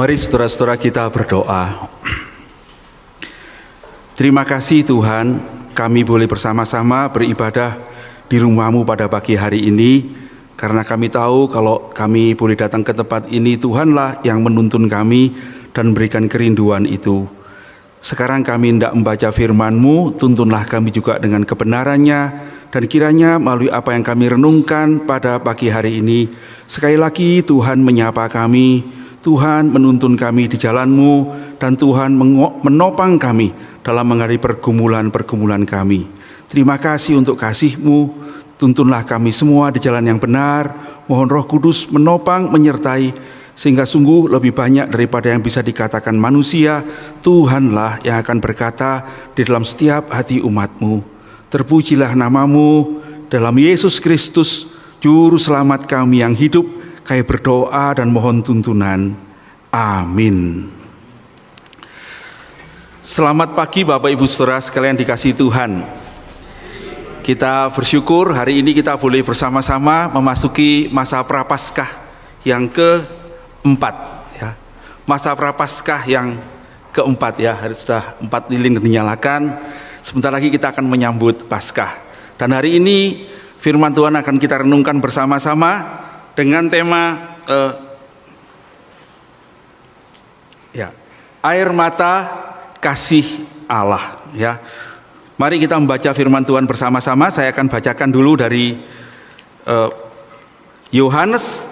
Mari saudara-saudara kita berdoa. Terima kasih Tuhan, kami boleh bersama-sama beribadah di rumah-Mu pada pagi hari ini. Karena kami tahu kalau kami boleh datang ke tempat ini, Tuhanlah yang menuntun kami dan memberikan kerinduan itu. Sekarang kami hendak membaca firman-Mu, tuntunlah kami juga dengan kebenarannya. Dan kiranya melalui apa yang kami renungkan pada pagi hari ini, sekali lagi Tuhan menyapa kami, Tuhan menuntun kami di jalan-Mu, dan Tuhan menopang kami dalam menghadapi pergumulan-pergumulan kami. Terima kasih untuk kasih-Mu, tuntunlah kami semua di jalan yang benar, mohon Roh Kudus menopang, menyertai, sehingga sungguh lebih banyak daripada yang bisa dikatakan manusia, Tuhanlah yang akan berkata di dalam setiap hati umat-Mu. Terpujilah nama-Mu dalam Yesus Kristus, Juru Selamat kami yang hidup. Kami berdoa dan mohon tuntunan. Amin. Selamat pagi Bapak Ibu Saudara sekalian dikasihi Tuhan. Kita bersyukur hari ini kita boleh bersama-sama memasuki masa Prapaskah yang keempat. Ya. Masa Prapaskah yang keempat ya, hari sudah 4 lilin dinyalakan. Sebentar lagi kita akan menyambut Paskah. Dan hari ini firman Tuhan akan kita renungkan bersama-sama dengan tema air mata kasih Allah. Ya, mari kita membaca firman Tuhan bersama-sama. Saya akan bacakan dulu dari Yohanes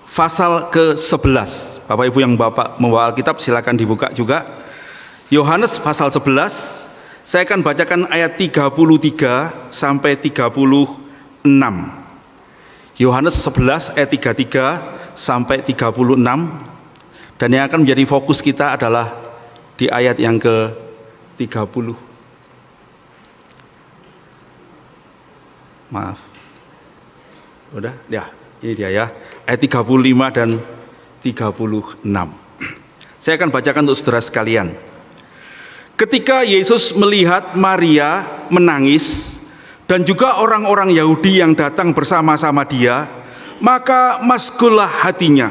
pasal ke-11. Bapak Ibu yang membawa Alkitab silakan dibuka juga. Yohanes pasal 11. Saya akan bacakan ayat 33 sampai 36. Yohanes 11 ayat 33 sampai 36. Dan yang akan menjadi fokus kita adalah di ayat yang ke-30. Maaf. Udah? Ya, ini dia ya. Ayat 35 dan 36. Saya akan bacakan untuk saudara sekalian. Ketika Yesus melihat Maria menangis dan juga orang-orang Yahudi yang datang bersama-sama dia, maka masgullah hatinya.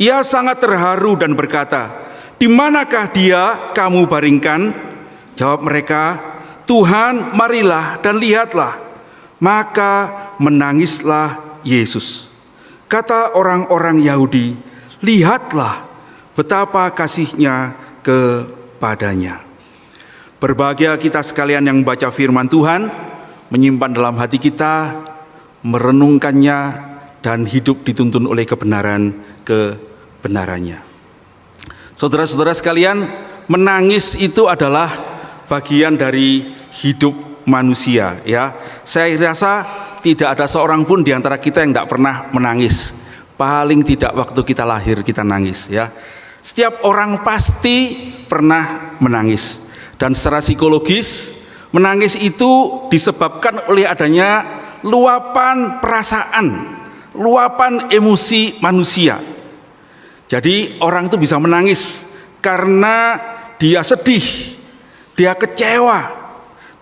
Ia sangat terharu dan berkata, "Di manakah dia kamu baringkan?" Jawab mereka, "Tuhan, marilah dan lihatlah." Maka menangislah Yesus. Kata orang-orang Yahudi, "Lihatlah betapa kasihnya kepadanya." Berbahagia kita sekalian yang membaca firman Tuhan, menyimpan dalam hati kita, merenungkannya, dan hidup dituntun oleh kebenarannya. Saudara-saudara sekalian, menangis itu adalah bagian dari hidup manusia. Ya, saya rasa tidak ada seorang pun di antara kita yang tidak pernah menangis. Paling tidak waktu kita lahir kita nangis. Ya, setiap orang pasti pernah menangis. Dan secara psikologis, menangis itu disebabkan oleh adanya luapan perasaan, luapan emosi manusia. Jadi orang itu bisa menangis karena dia sedih, dia kecewa,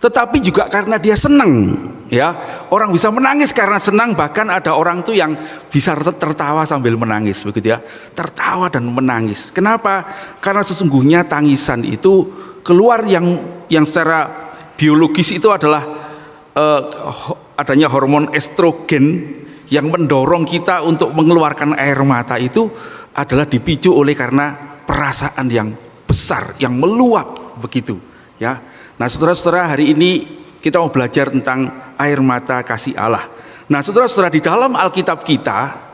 tetapi juga karena dia senang. Ya, orang bisa menangis karena senang, bahkan ada orang tuh yang bisa tertawa sambil menangis, begitu ya, tertawa dan menangis. Kenapa? Karena sesungguhnya tangisan itu keluar yang secara biologis itu adalah adanya hormon estrogen yang mendorong kita untuk mengeluarkan air mata itu adalah dipicu oleh karena perasaan yang besar, yang meluap begitu ya. Nah, saudara-saudara, hari ini kita mau belajar tentang air mata kasih Allah. Nah, saudara-saudara, di dalam Alkitab kita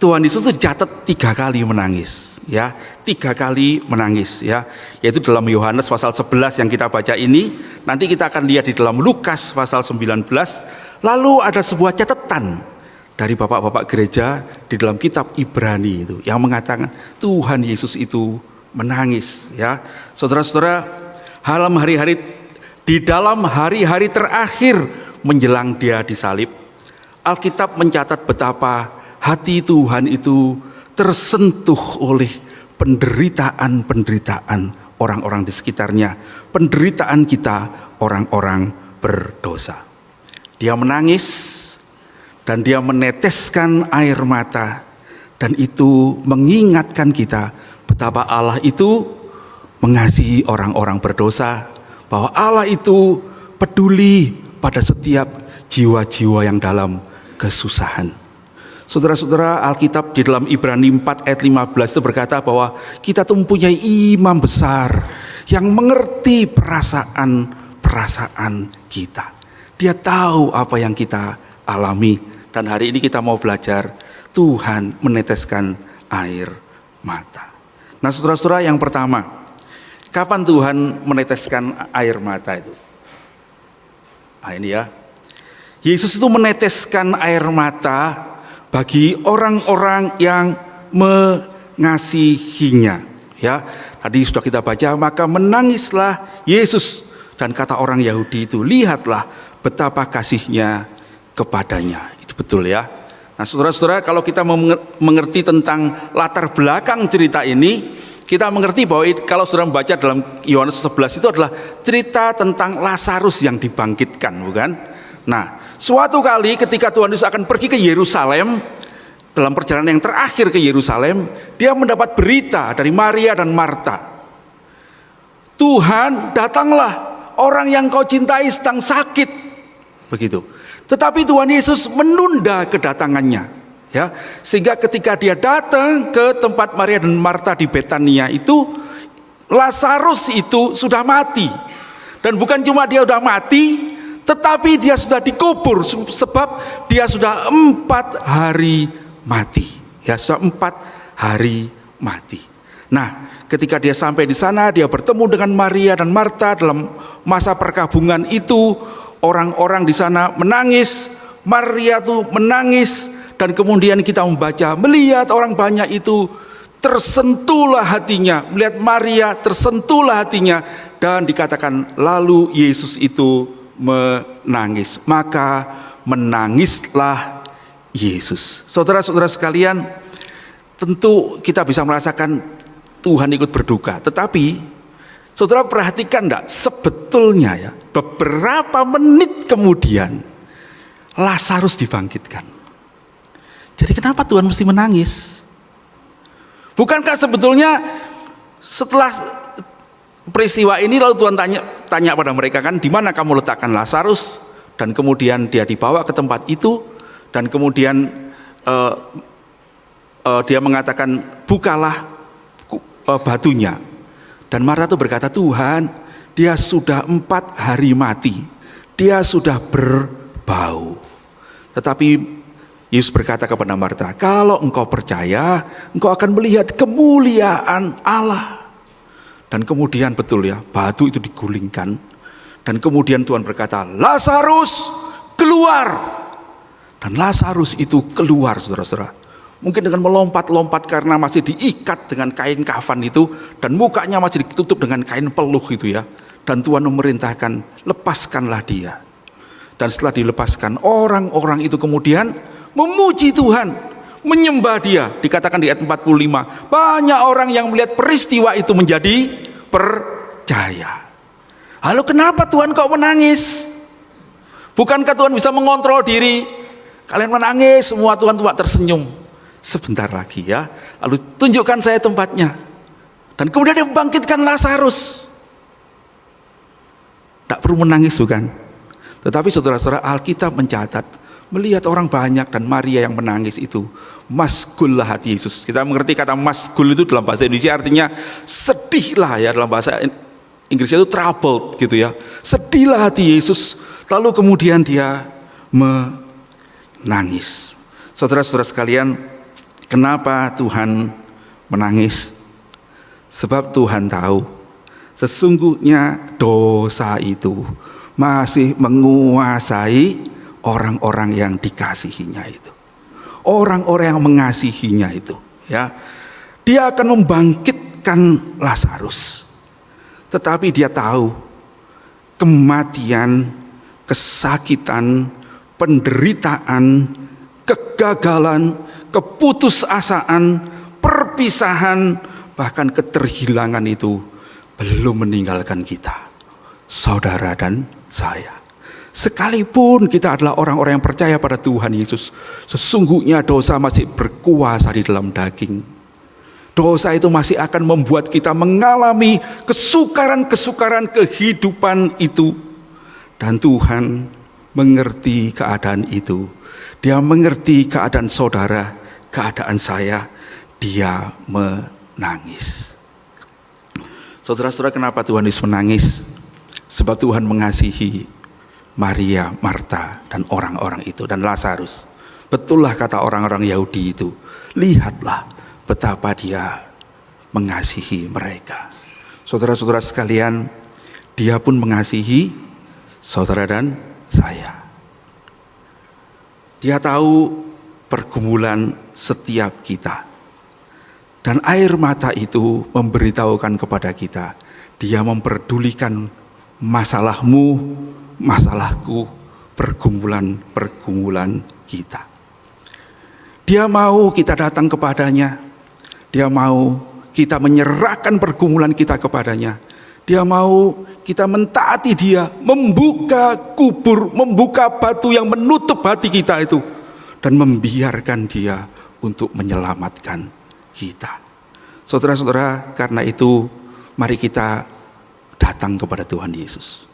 Tuhan Yesus itu dicatat 3 kali menangis, ya, 3 kali menangis, ya, yaitu dalam Yohanes pasal 11 yang kita baca ini. Nanti kita akan lihat di dalam Lukas pasal 19. Lalu ada sebuah catatan dari bapak-bapak gereja di dalam kitab Ibrani itu yang mengatakan Tuhan Yesus itu menangis, ya. Saudara-saudara, di dalam hari-hari terakhir menjelang dia disalib, Alkitab mencatat betapa hati Tuhan itu tersentuh oleh penderitaan orang-orang di sekitarnya, penderitaan kita orang-orang berdosa. Dia menangis dan dia meneteskan air mata Dan itu mengingatkan kita betapa Allah itu mengasihi orang-orang berdosa, bahwa Allah itu peduli pada setiap jiwa-jiwa yang dalam kesusahan. Saudara-saudara, Alkitab di dalam Ibrani 4 ayat 15 itu berkata bahwa kita tuh mempunyai imam besar yang mengerti perasaan kita. Dia tahu apa yang kita alami. Dan hari ini kita mau belajar Tuhan meneteskan air mata. Nah, saudara-saudara, yang pertama, kapan Tuhan meneteskan air mata itu? Nah, ini ya. Yesus itu meneteskan air mata bagi orang-orang yang mengasihinya. Ya, tadi sudah kita baca, maka menangislah Yesus, dan kata orang Yahudi itu, lihatlah betapa kasihnya kepadanya. Itu betul ya. Nah, saudara-saudara, kalau kita mengerti tentang latar belakang cerita ini, kita mengerti bahwa kalau saudara membaca dalam Yohanes 11 itu adalah cerita tentang Lazarus yang dibangkitkan, bukan? Nah, suatu kali ketika Tuhan Yesus akan pergi ke Yerusalem, dalam perjalanan yang terakhir ke Yerusalem, dia mendapat berita dari Maria dan Marta. Tuhan, datanglah, orang yang kau cintai sedang sakit. Begitu. Tetapi Tuhan Yesus menunda kedatangannya, ya, sehingga ketika dia datang ke tempat Maria dan Marta di Betania itu, Lazarus itu sudah mati. Dan bukan cuma dia sudah mati, tetapi dia sudah dikubur, sebab dia sudah 4 hari mati. Ya, sudah 4 hari mati. Nah, ketika dia sampai di sana, dia bertemu dengan Maria dan Marta dalam masa perkabungan itu. Orang-orang di sana menangis, Maria tuh menangis, dan kemudian kita membaca, melihat orang banyak itu, tersentuhlah hatinya, melihat Maria tersentuhlah hatinya, dan dikatakan lalu Yesus itu menangis, maka menangislah Yesus. Saudara-saudara sekalian, tentu kita bisa merasakan Tuhan ikut berduka, tetapi saudara perhatikan enggak, sebetulnya ya, beberapa menit kemudian Lazarus dibangkitkan. Jadi kenapa Tuhan mesti menangis? Bukankah sebetulnya setelah peristiwa ini lalu Tuhan tanya pada mereka kan, di mana kamu letakkan Lazarus? Dan kemudian dia dibawa ke tempat itu, dan kemudian dia mengatakan, bukalah batunya. Dan Marta itu berkata, Tuhan, dia sudah 4 hari mati, dia sudah berbau. Tetapi Yesus berkata kepada Marta, kalau engkau percaya, engkau akan melihat kemuliaan Allah. Dan kemudian betul ya, batu itu digulingkan. Dan kemudian Tuhan berkata, Lazarus keluar. Dan Lazarus itu keluar, saudara-saudara. Mungkin dengan melompat-lompat karena masih diikat dengan kain kafan itu, dan mukanya masih ditutup dengan kain peluh itu ya. Dan Tuhan memerintahkan, lepaskanlah dia. Dan setelah dilepaskan, orang-orang itu kemudian memuji Tuhan, menyembah dia. Dikatakan di ayat 45, banyak orang yang melihat peristiwa itu menjadi percaya. Lalu kenapa Tuhan kok menangis? Bukankah Tuhan bisa mengontrol diri? Kalian menangis semua, Tuhan cuma tersenyum. Sebentar lagi ya, lalu tunjukkan saya tempatnya. Dan kemudian dia membangkitkan Lazarus. Tak perlu menangis, bukan? Tetapi saudara-saudara, Alkitab mencatat, melihat orang banyak dan Maria yang menangis itu, masgullah hati Yesus. Kita mengerti kata masgul itu dalam bahasa Indonesia artinya sedihlah ya, dalam bahasa Inggrisnya itu troubled gitu ya. Sedihlah hati Yesus. Lalu kemudian dia menangis. Saudara-saudara sekalian, kenapa Tuhan menangis? Sebab Tuhan tahu sesungguhnya dosa itu masih menguasai orang-orang yang dikasihinya itu. Orang-orang yang mengasihinya itu, ya. Dia akan membangkitkan Lazarus. Tetapi dia tahu kematian, kesakitan, penderitaan, kegagalan, keputusasaan, perpisahan, bahkan keterhilangan itu belum meninggalkan kita, saudara dan saya. Sekalipun kita adalah orang-orang yang percaya pada Tuhan Yesus, sesungguhnya dosa masih berkuasa di dalam daging. Dosa itu masih akan membuat kita mengalami kesukaran-kesukaran kehidupan itu. Dan Tuhan mengerti keadaan itu. Dia mengerti keadaan saudara, keadaan saya. Dia menangis. Saudara-saudara, kenapa Tuhan Yesus menangis? Sebab Tuhan mengasihi Maria, Marta, dan orang-orang itu, dan Lazarus. Betullah kata orang-orang Yahudi itu, lihatlah betapa dia mengasihi mereka. Saudara-saudara sekalian, dia pun mengasihi saudara dan saya. Dia tahu pergumulan setiap kita. Dan air mata itu memberitahukan kepada kita, dia memperdulikan masalahmu, masalahku, pergumulan-pergumulan kita. Dia mau kita datang kepadanya. Dia mau kita menyerahkan pergumulan kita kepadanya. Dia mau kita mentaati dia, membuka kubur, membuka batu yang menutup hati kita itu, dan membiarkan dia untuk menyelamatkan kita. Saudara-saudara, karena itu mari kita datang kepada Tuhan Yesus.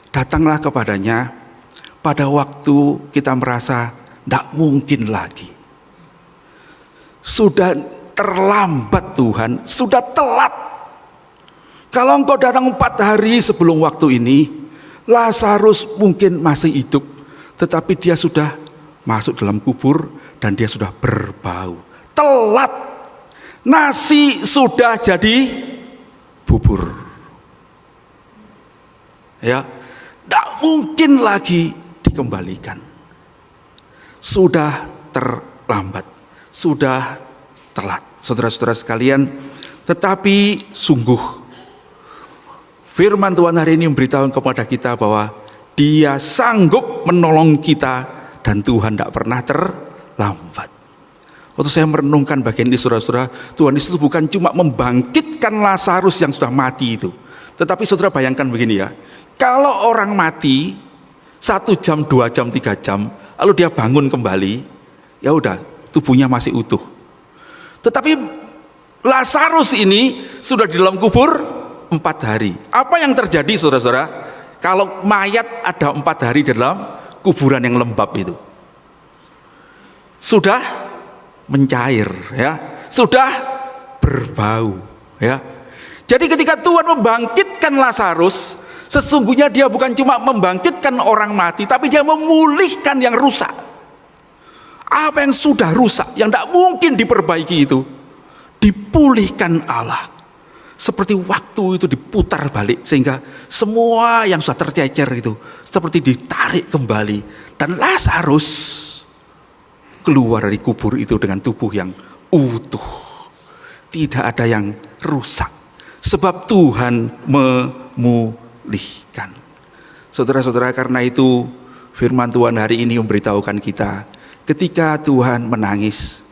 Datanglah kepadanya pada waktu kita merasa tidak mungkin lagi. Sudah terlambat Tuhan, sudah telat. Kalau engkau datang 4 hari sebelum waktu ini, Lazarus mungkin masih hidup, tetapi dia sudah masuk dalam kubur dan dia sudah berbau. Telat, nasi sudah jadi bubur. Ya, tidak mungkin lagi dikembalikan. Sudah terlambat, sudah telat. Saudara-saudara sekalian, tetapi sungguh firman Tuhan hari ini memberitahu kepada kita bahwa dia sanggup menolong kita dan Tuhan tidak pernah terlambat. Waktu saya merenungkan bagian ini, saudara-saudara, Tuhan Yesus bukan cuma membangkitkan Lazarus yang sudah mati itu. Tetapi saudara bayangkan begini ya, kalau orang mati 1 jam, 2 jam, 3 jam, lalu dia bangun kembali, ya udah, tubuhnya masih utuh. Tetapi Lazarus ini sudah di dalam kubur 4 hari. Apa yang terjadi saudara-saudara? Kalau mayat ada 4 hari di dalam kuburan yang lembab itu, sudah mencair, ya, sudah berbau, ya. Jadi ketika Tuhan membangkitkan Lazarus, sesungguhnya dia bukan cuma membangkitkan orang mati, tapi dia memulihkan yang rusak. Apa yang sudah rusak, yang tidak mungkin diperbaiki itu, dipulihkan Allah. Seperti waktu itu diputar balik, sehingga semua yang sudah tercecer itu seperti ditarik kembali. Dan Lazarus keluar dari kubur itu dengan tubuh yang utuh. Tidak ada yang rusak. Sebab Tuhan memulihkan. Saudara-saudara, karena itu firman Tuhan hari ini memberitahukan kita, ketika Tuhan menangis,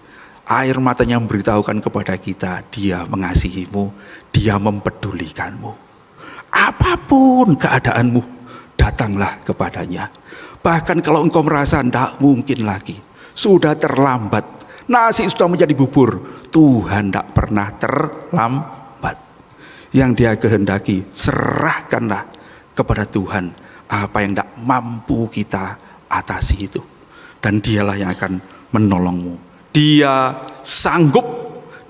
air matanya memberitahukan kepada kita, dia mengasihimu, dia mempedulikanmu. Apapun keadaanmu, datanglah kepadanya. Bahkan kalau engkau merasa tidak mungkin lagi, sudah terlambat, nasi sudah menjadi bubur, Tuhan tidak pernah terlambat. Yang dia kehendaki, serahkanlah kepada Tuhan apa yang tidak mampu kita atasi itu. Dan dialah yang akan menolongmu. Dia sanggup,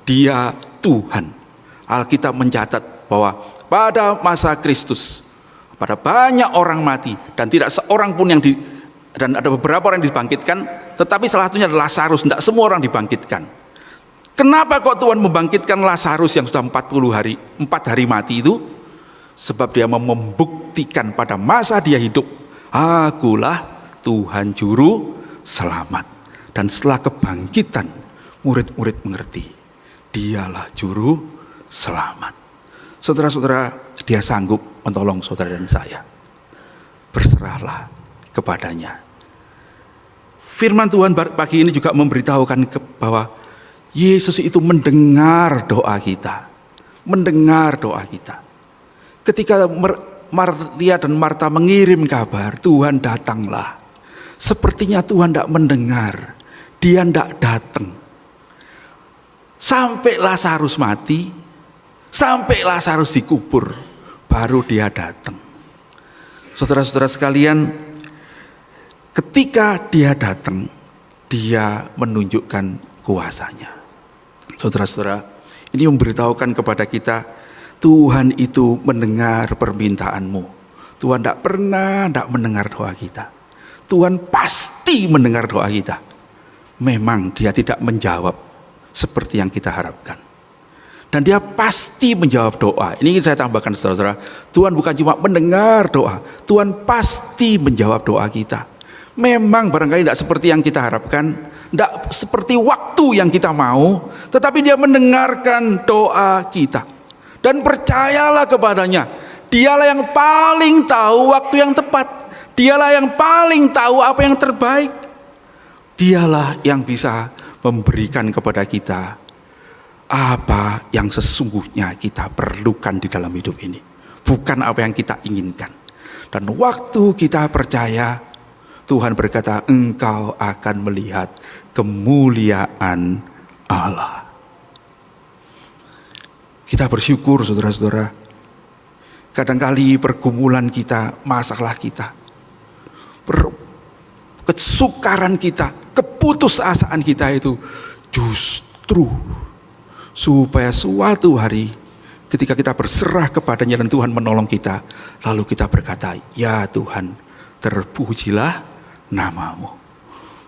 dia Tuhan. Alkitab mencatat bahwa pada masa Kristus, pada banyak orang mati dan tidak seorang pun dan ada beberapa orang yang dibangkitkan, tetapi salah satunya adalah Lazarus. Tidak semua orang dibangkitkan. Kenapa kok Tuhan membangkitkan Lazarus yang sudah 4 hari mati itu? Sebab dia mau membuktikan pada masa dia hidup, akulah Tuhan juru selamat. Dan setelah kebangkitan, murid-murid mengerti, dialah juru selamat. Saudara-saudara, dia sanggup menolong saudara dan saya. Berserahlah kepadanya. Firman Tuhan pagi ini juga memberitahukan bahwa Yesus itu mendengar doa kita. Mendengar doa kita. Ketika Maria dan Marta mengirim kabar, Tuhan datanglah. Sepertinya Tuhan tidak mendengar, dia tidak datang. Sampai Lazarus mati, sampai Lazarus dikubur, baru dia datang. Saudara-saudara sekalian, ketika dia datang, dia menunjukkan kuasanya. Saudara-saudara, ini memberitahukan kepada kita, Tuhan itu mendengar permintaanmu. Tuhan tidak mendengar doa kita. Tuhan pasti mendengar doa kita. Memang dia tidak menjawab seperti yang kita harapkan. Dan dia pasti menjawab doa. Ini ingin saya tambahkan saudara-saudara. Tuhan bukan cuma mendengar doa. Tuhan pasti menjawab doa kita. Memang barangkali tidak seperti yang kita harapkan. Tidak seperti waktu yang kita mau. Tetapi dia mendengarkan doa kita. Dan percayalah kepadanya, dialah yang paling tahu waktu yang tepat. Dialah yang paling tahu apa yang terbaik. Dialah yang bisa memberikan kepada kita apa yang sesungguhnya kita perlukan di dalam hidup ini. Bukan apa yang kita inginkan. Dan waktu kita percaya, Tuhan berkata, engkau akan melihat kemuliaan Allah. Kita bersyukur saudara-saudara. Kadangkali pergumulan kita, masalah kita, kesukaran kita, keputusasaan kita itu justru supaya suatu hari ketika kita berserah kepadanya dan Tuhan menolong kita, lalu kita berkata, ya Tuhan, terpujilah namamu.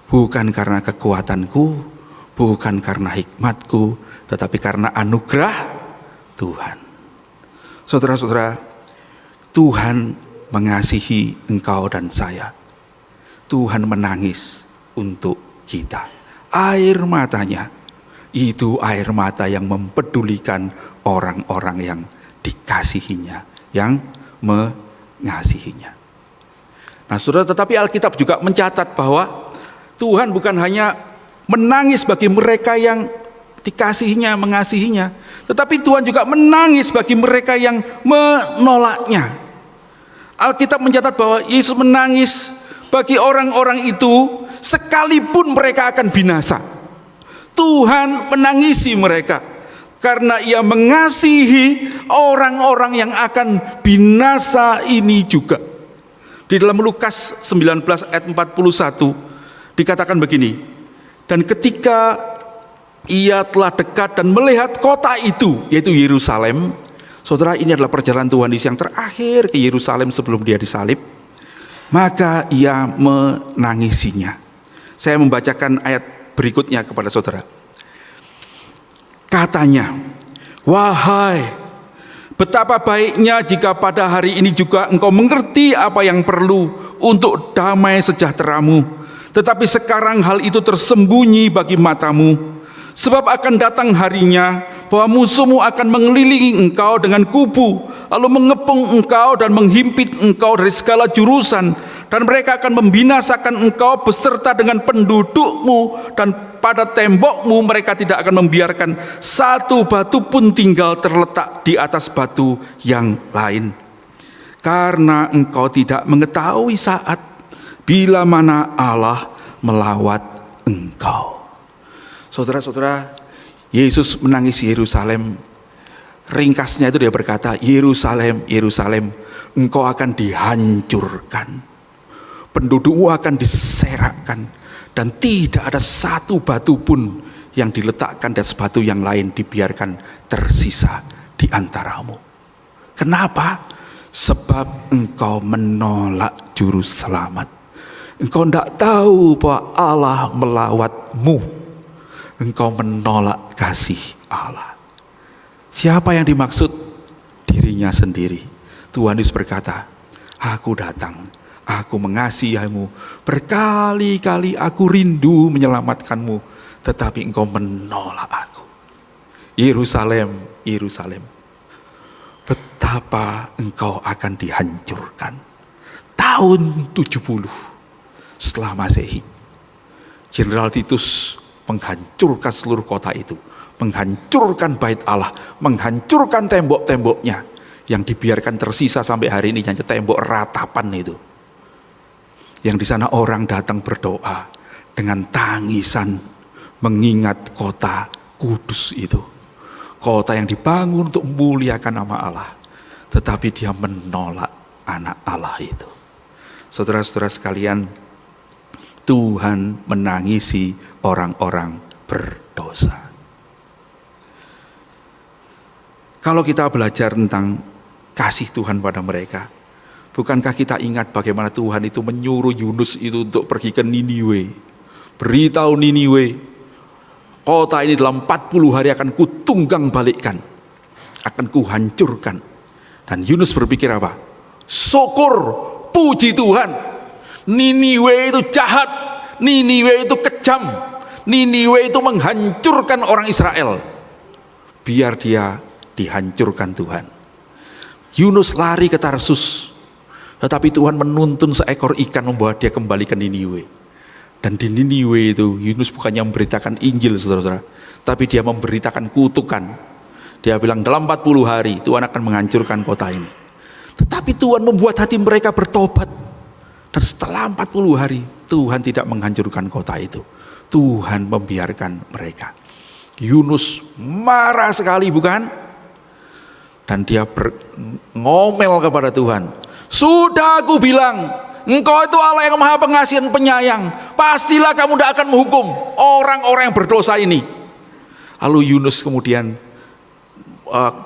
Bukan karena kekuatanku, bukan karena hikmatku, tetapi karena anugerah Tuhan. Saudara-saudara, Tuhan mengasihi engkau dan saya. Tuhan menangis untuk kita. Air matanya itu air mata yang mempedulikan orang-orang yang dikasihinya, yang mengasihinya. Nah, saudara, tetapi Alkitab juga mencatat bahwa Tuhan bukan hanya menangis bagi mereka yang dikasihinya, mengasihinya, tetapi Tuhan juga menangis bagi mereka yang menolaknya. Alkitab mencatat bahwa Yesus menangis bagi orang-orang itu sekalipun mereka akan binasa. Tuhan menangisi mereka karena Ia mengasihi orang-orang yang akan binasa ini juga. Di dalam Lukas 19 ayat 41 dikatakan begini, dan ketika Ia telah dekat dan melihat kota itu, yaitu Yerusalem. Saudara, ini adalah perjalanan Tuhan Yesus yang terakhir ke Yerusalem sebelum dia disalib. Maka Ia menangisinya. Saya membacakan ayat berikutnya kepada saudara. Katanya, wahai, betapa baiknya jika pada hari ini juga engkau mengerti apa yang perlu untuk damai sejahteramu. Tetapi sekarang hal itu tersembunyi bagi matamu. Sebab akan datang harinya bahwa musuhmu akan mengelilingi engkau dengan kubu, lalu mengepung engkau dan menghimpit engkau dari segala jurusan, dan mereka akan membinasakan engkau beserta dengan pendudukmu, dan pada tembokmu mereka tidak akan membiarkan satu batu pun tinggal terletak di atas batu yang lain. Karena engkau tidak mengetahui saat bila mana Allah melawat engkau. Saudara-saudara, Yesus menangis Yerusalem. Ringkasnya itu dia berkata, Yerusalem, Yerusalem, engkau akan dihancurkan. Pendudukmu akan diserakkan. Dan tidak ada satu batu pun yang diletakkan di atas batu yang lain dibiarkan tersisa di antaramu. Kenapa? Sebab engkau menolak juru selamat. Engkau tidak tahu bahwa Allah melawatmu. Engkau menolak kasih Allah. Siapa yang dimaksud? Dirinya sendiri. Tuhan Yesus berkata, aku datang, aku mengasihimu. Berkali-kali aku rindu menyelamatkanmu, tetapi engkau menolak aku. Yerusalem, Yerusalem, betapa engkau akan dihancurkan. Tahun 70 setelah Masehi, Jenderal Titus menghancurkan seluruh kota itu, menghancurkan bait Allah, menghancurkan tembok-temboknya. yang dibiarkan tersisa sampai hari ini, yang tembok ratapan itu. Yang di sana orang datang berdoa dengan tangisan mengingat kota kudus itu. Kota yang dibangun untuk memuliakan nama Allah, tetapi dia menolak anak Allah itu. Saudara-saudara sekalian, Tuhan menangisi orang-orang berdosa. Kalau kita belajar tentang kasih Tuhan pada mereka, bukankah kita ingat bagaimana Tuhan itu menyuruh Yunus itu untuk pergi ke Niniwe. Beritahu Niniwe, kota ini dalam 40 hari akan kutunggang balikkan, akan kuhancurkan. Dan Yunus berpikir apa? Syukur, puji Tuhan. Niniwe itu jahat, Niniwe itu kejam, Niniwe itu menghancurkan orang Israel. Biar dia dihancurkan Tuhan. Yunus lari ke Tarsus, tetapi Tuhan menuntun seekor ikan membawa dia kembali ke Niniwe. Dan di Niniwe itu Yunus bukannya memberitakan Injil, saudara-saudara, tapi dia memberitakan kutukan. Dia bilang dalam 40 hari Tuhan akan menghancurkan kota ini. Tetapi Tuhan membuat hati mereka bertobat. Dan setelah 40 hari Tuhan tidak menghancurkan kota itu. Tuhan membiarkan mereka. Yunus marah sekali, bukan? Dan dia ngomel kepada Tuhan. Sudah aku bilang, Engkau itu Allah yang maha pengasih dan penyayang. Pastilah kamu tidak akan menghukum orang-orang yang berdosa ini. Lalu Yunus kemudian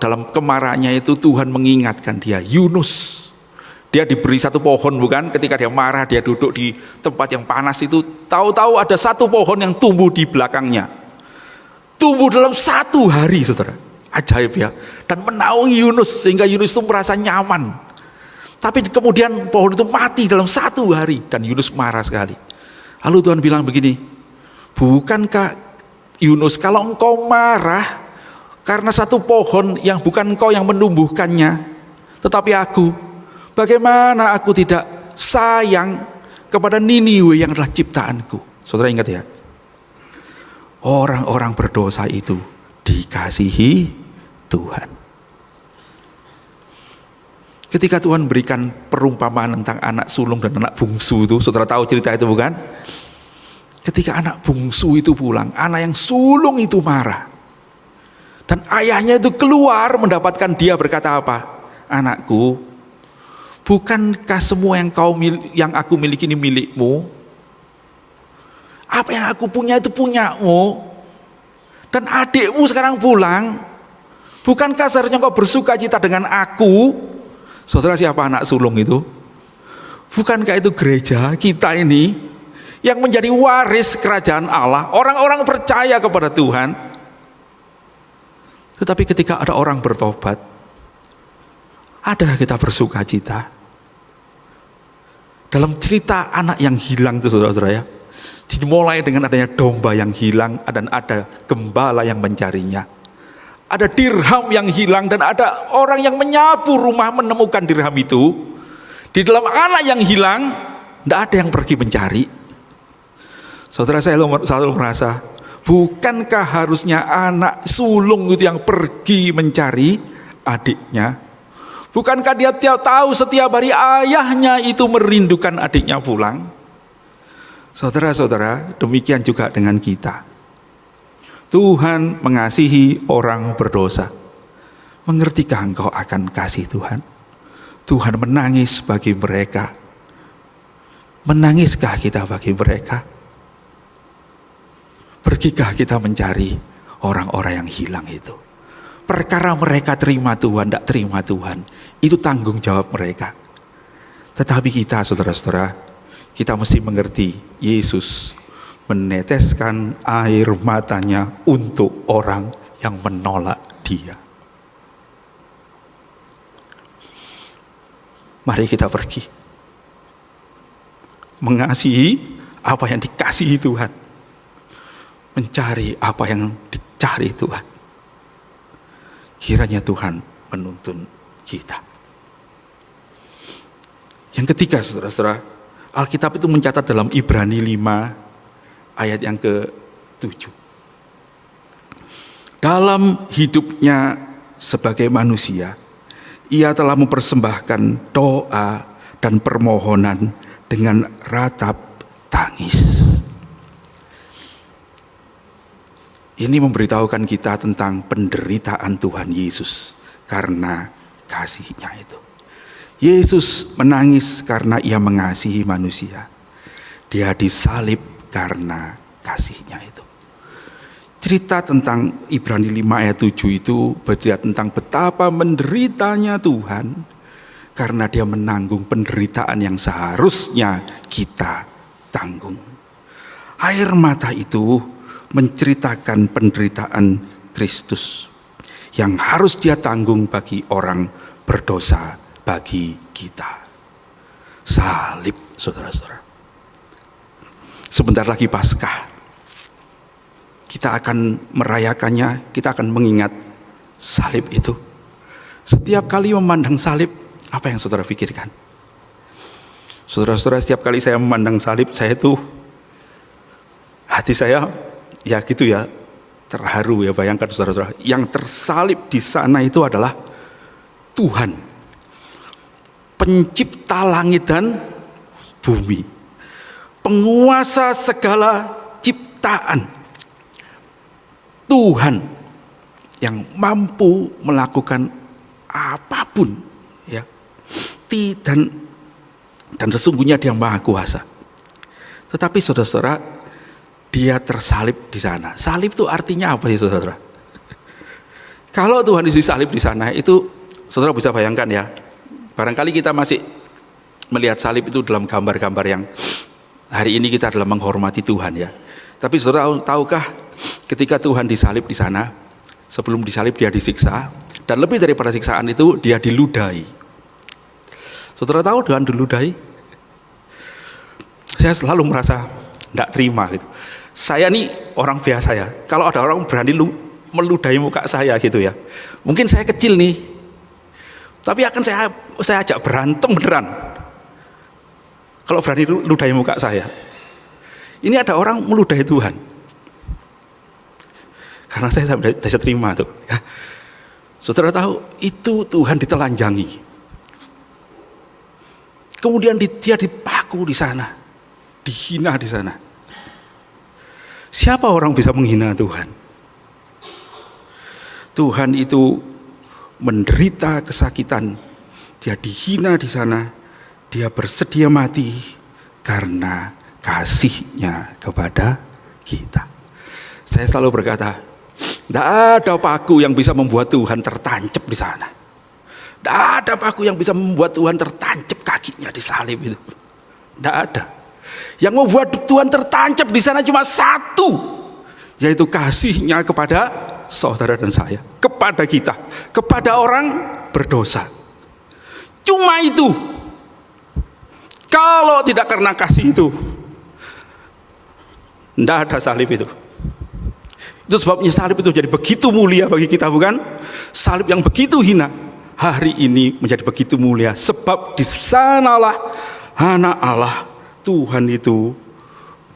dalam kemarahannya itu Tuhan mengingatkan dia. Yunus, dia diberi satu pohon, bukan? Ketika dia marah, dia duduk di tempat yang panas itu. Tahu-tahu ada satu pohon yang tumbuh di belakangnya. Tumbuh dalam 1 hari, saudara. Ajaib ya. Dan menaungi Yunus sehingga Yunus itu merasa nyaman. Tapi kemudian pohon itu mati dalam 1 hari. Dan Yunus marah sekali. Lalu Tuhan bilang begini, bukankah Yunus, kalau engkau marah karena satu pohon yang bukan engkau yang menumbuhkannya, tetapi aku, bagaimana aku tidak sayang kepada Niniwe yang adalah ciptaanku? Saudara ingat ya, orang-orang berdosa itu dikasihi Tuhan. Ketika Tuhan berikan perumpamaan tentang anak sulung dan anak bungsu itu, saudara tahu cerita itu, bukan? Ketika anak bungsu itu pulang, anak yang sulung itu marah. Dan ayahnya itu keluar mendapatkan dia, berkata apa? Anakku, bukankah semua yang aku miliki ini milikmu? Apa yang aku punya itu punyamu? Dan adikmu sekarang pulang, bukankah seharusnya kau bersuka cita dengan aku? Saudara, siapa anak sulung itu? Bukankah itu gereja kita ini yang menjadi waris kerajaan Allah, orang-orang percaya kepada Tuhan. Tetapi ketika ada orang bertobat, adakah kita bersuka cita? Dalam cerita anak yang hilang itu, saudara-saudara ya, dimulai dengan adanya domba yang hilang dan ada gembala yang mencarinya. Ada dirham yang hilang dan ada orang yang menyapu rumah menemukan dirham itu. Di dalam anak yang hilang, tidak ada yang pergi mencari. Saudara, saya selalu merasa, bukankah harusnya anak sulung itu yang pergi mencari adiknya? Bukankah dia tahu setiap hari ayahnya itu merindukan adiknya pulang? Saudara-saudara, demikian juga dengan kita. Tuhan mengasihi orang berdosa. Mengertikah engkau akan kasih Tuhan? Tuhan menangis bagi mereka. Menangiskah kita bagi mereka? Pergikah kita mencari orang-orang yang hilang itu? Perkara mereka terima Tuhan, tidak terima Tuhan, itu tanggung jawab mereka. Tetapi kita, saudara-saudara, kita mesti mengerti, Yesus meneteskan air matanya untuk orang yang menolak dia. Mari kita pergi mengasihi apa yang dikasihi Tuhan, mencari apa yang dicari Tuhan. Kiranya Tuhan menuntun kita. Yang ketiga, saudara-saudara, Alkitab itu mencatat dalam Ibrani 5 ayat yang ke-7. Dalam hidupnya sebagai manusia, Ia telah mempersembahkan doa dan permohonan dengan ratap tangis. Ini memberitahukan kita tentang penderitaan Tuhan Yesus karena kasih-Nya itu. Yesus menangis karena Ia mengasihi manusia. Dia disalib karena kasih-Nya itu. Cerita tentang Ibrani 5 ayat 7 itu bercerita tentang betapa menderitanya Tuhan karena Dia menanggung penderitaan yang seharusnya kita tanggung. Air mata itu menceritakan penderitaan Kristus yang harus Dia tanggung bagi orang berdosa, bagi kita. Salib, saudara-saudara. Sebentar lagi Paskah. Kita akan merayakannya, kita akan mengingat salib itu. Setiap kali memandang salib, apa yang saudara pikirkan? Saudara-saudara, setiap kali saya memandang salib, hati saya ya gitu ya, terharu ya. Bayangkan saudara-saudara, yang tersalib di sana itu adalah Tuhan, pencipta langit dan bumi, penguasa segala ciptaan. Tuhan yang mampu melakukan apapun, ya. Dan sesungguhnya Dia Maha Kuasa. Tetapi saudara-saudara, Dia tersalib di sana. Salib itu artinya apa ya saudara-saudara? Kalau Tuhan Yesus salib di sana itu, saudara bisa bayangkan ya. Barangkali kita masih melihat salib itu dalam gambar-gambar yang hari ini kita adalah menghormati Tuhan ya. Tapi saudara tahukah, ketika Tuhan disalib di sana, sebelum disalib Dia disiksa, dan lebih daripada siksaan itu Dia diludahi. Saudara tahu Tuhan diludahi? Saya selalu merasa tidak terima gitu. Saya nih orang biasa ya, kalau ada orang berani meludahi muka saya gitu ya, mungkin saya kecil nih, tapi akan saya ajak berantem beneran kalau berani ludahi muka saya. Ini ada orang meludahi Tuhan. Karena saya tidak bisa terima tuh ya. Saudara tahu itu Tuhan ditelanjangi. Kemudian Dia dipaku di sana, dihina di sana. Siapa orang bisa menghina Tuhan? Tuhan itu menderita kesakitan, Dia dihina di sana, Dia bersedia mati karena kasih-Nya kepada kita. Saya selalu berkata, tidak ada paku yang bisa membuat Tuhan tertancap di sana. Tidak ada paku yang bisa membuat Tuhan tertancap kakinya di salib itu. Tidak ada. Yang membuat Tuhan tertancap di sana cuma satu, yaitu kasih-Nya kepada saudara dan saya, kepada kita, kepada orang berdosa. Cuma itu. Kalau tidak karena kasih itu, tidak ada salib itu. Itu sebabnya salib itu jadi begitu mulia bagi kita, bukan? Salib yang begitu hina hari ini menjadi begitu mulia, sebab di sanalah Anak Allah Tuhan itu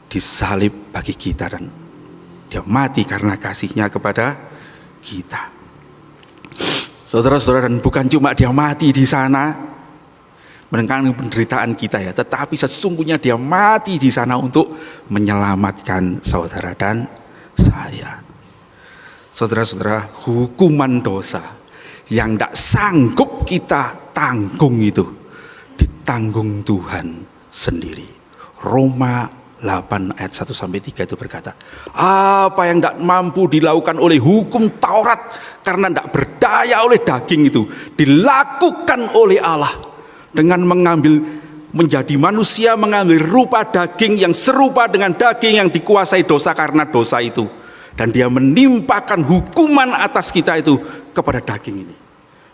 disalib bagi kita dan Dia mati karena kasih-Nya kepada kita. Saudara-saudara, dan bukan cuma Dia mati di sana menangani penderitaan kita ya, tetapi sesungguhnya Dia mati di sana untuk menyelamatkan saudara dan saya. Saudara-saudara, hukuman dosa yang tidak sanggup kita tanggung itu ditanggung Tuhan sendiri. Roma 8 ayat 1-3 itu berkata, apa yang tidak mampu dilakukan oleh hukum Taurat karena tidak berdaya oleh daging itu dilakukan oleh Allah dengan menjadi manusia, mengambil rupa daging yang serupa dengan daging yang dikuasai dosa karena dosa itu, dan Dia menimpakan hukuman atas kita itu kepada daging ini,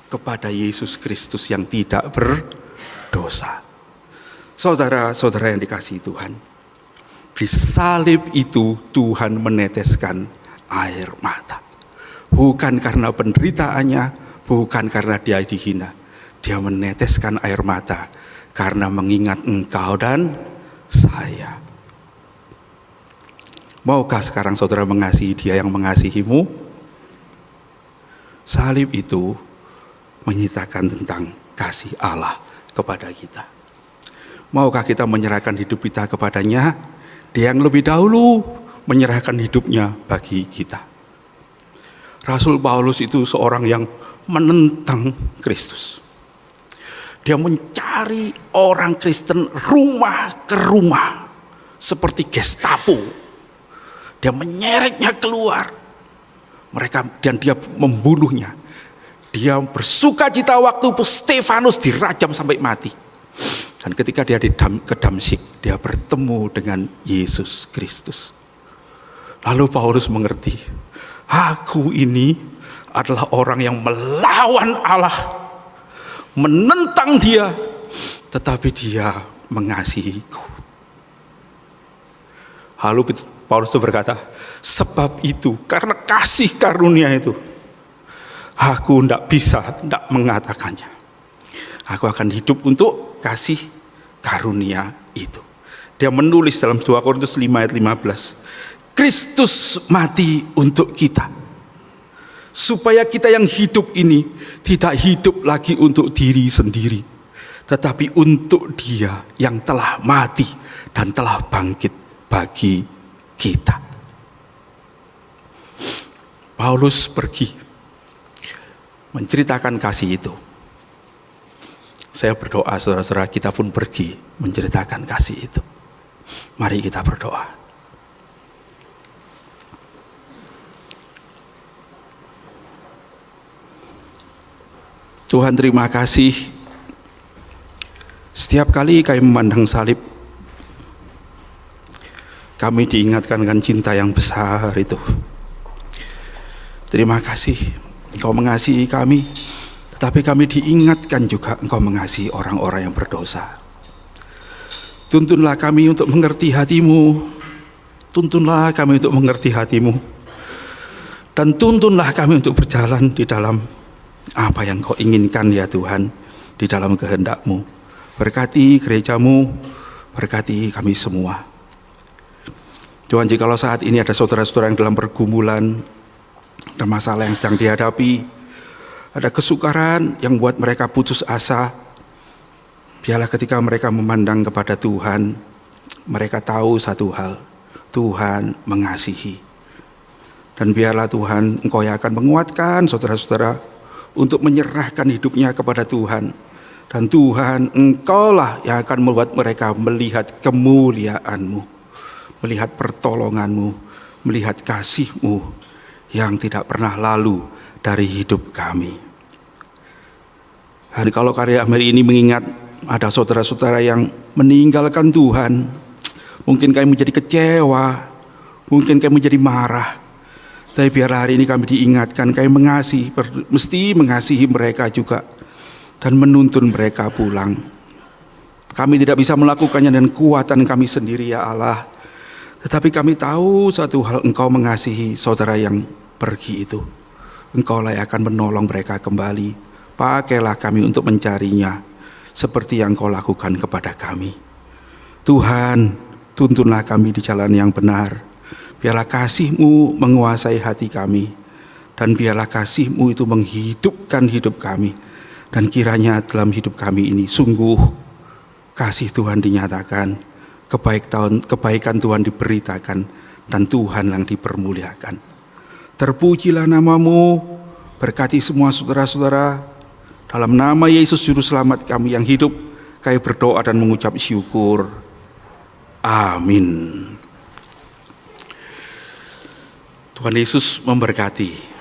kepada Yesus Kristus yang tidak berdosa. Saudara-saudara yang dikasihi Tuhan, di salib itu Tuhan meneteskan air mata, bukan karena penderitaannya, bukan karena Dia dihina. Dia meneteskan air mata karena mengingat engkau dan saya. Maukah sekarang saudara mengasihi Dia yang mengasihimu? Salib itu menyatakan tentang kasih Allah kepada kita. Maukah kita menyerahkan hidup kita kepadanya? Dia yang lebih dahulu menyerahkan hidupnya bagi kita. Rasul Paulus itu seorang yang menentang Kristus. Dia mencari orang Kristen rumah ke rumah seperti Gestapo. Dia menyeretnya keluar. Dan dia membunuhnya. Dia bersukacita waktu Stefanus dirajam sampai mati. Dan ketika dia ke Damsyik, dia bertemu dengan Yesus Kristus. Lalu Paulus mengerti, aku ini adalah orang yang melawan Allah, menentang dia, tetapi dia mengasihiku. Lalu Paulus itu berkata, sebab itu, karena kasih karunia itu, aku tidak bisa tidak mengatakannya. Aku akan hidup untuk kasih karunia itu. Dia menulis dalam 2 Korintus 5 ayat 15, Kristus mati untuk kita, supaya kita yang hidup ini tidak hidup lagi untuk diri sendiri, tetapi untuk Dia yang telah mati dan telah bangkit bagi kita. Paulus pergi menceritakan kasih itu. Saya berdoa saudara-saudara kita pun pergi menceritakan kasih itu. Mari kita berdoa. Tuhan, terima kasih. Setiap kali kami memandang salib, kami diingatkan dengan cinta yang besar itu. Terima kasih, Engkau mengasihi kami, tetapi kami diingatkan juga Engkau mengasihi orang-orang yang berdosa. Tuntunlah kami untuk mengerti hati-Mu, tuntunlah kami untuk mengerti hati-Mu, dan tuntunlah kami untuk berjalan di dalam apa yang Kau inginkan ya Tuhan, di dalam kehendak-Mu. Berkati gereja-Mu, berkati kami semua. Tuhan, jikalau saat ini ada saudara-saudara yang dalam pergumulan, ada masalah yang sedang dihadapi, ada kesukaran yang buat mereka putus asa, biarlah ketika mereka memandang kepada Tuhan, mereka tahu satu hal, Tuhan mengasihi. Dan biarlah Tuhan, Engkau yang akan menguatkan saudara-saudara untuk menyerahkan hidupnya kepada Tuhan. Dan Tuhan, Engkaulah yang akan membuat mereka melihat kemuliaan-Mu, melihat pertolongan-Mu, melihat kasih-Mu yang tidak pernah lalu dari hidup kami. Dan kalau karya hari ini mengingat ada saudara-saudara yang meninggalkan Tuhan, mungkin kami menjadi kecewa, mungkin kami menjadi marah. Tapi biarlah hari ini kami diingatkan, kami mesti mengasihi mereka juga dan menuntun mereka pulang. Kami tidak bisa melakukannya dengan kekuatan kami sendiri ya Allah. Tetapi kami tahu satu hal, Engkau mengasihi saudara yang pergi itu. Engkaulah yang akan menolong mereka kembali. Pakailah kami untuk mencarinya seperti yang Engkau lakukan kepada kami. Tuhan, tuntunlah kami di jalan yang benar. Biarlah kasih-Mu menguasai hati kami, dan biarlah kasih-Mu itu menghidupkan hidup kami. Dan kiranya dalam hidup kami ini sungguh kasih Tuhan dinyatakan, kebaikan Tuhan diberitakan, dan Tuhan yang dipermuliakan. Terpujilah nama-Mu, berkati semua saudara-saudara. Dalam nama Yesus Juru Selamat kami yang hidup, kami berdoa dan mengucap syukur. Amin. Tuhan Yesus memberkati.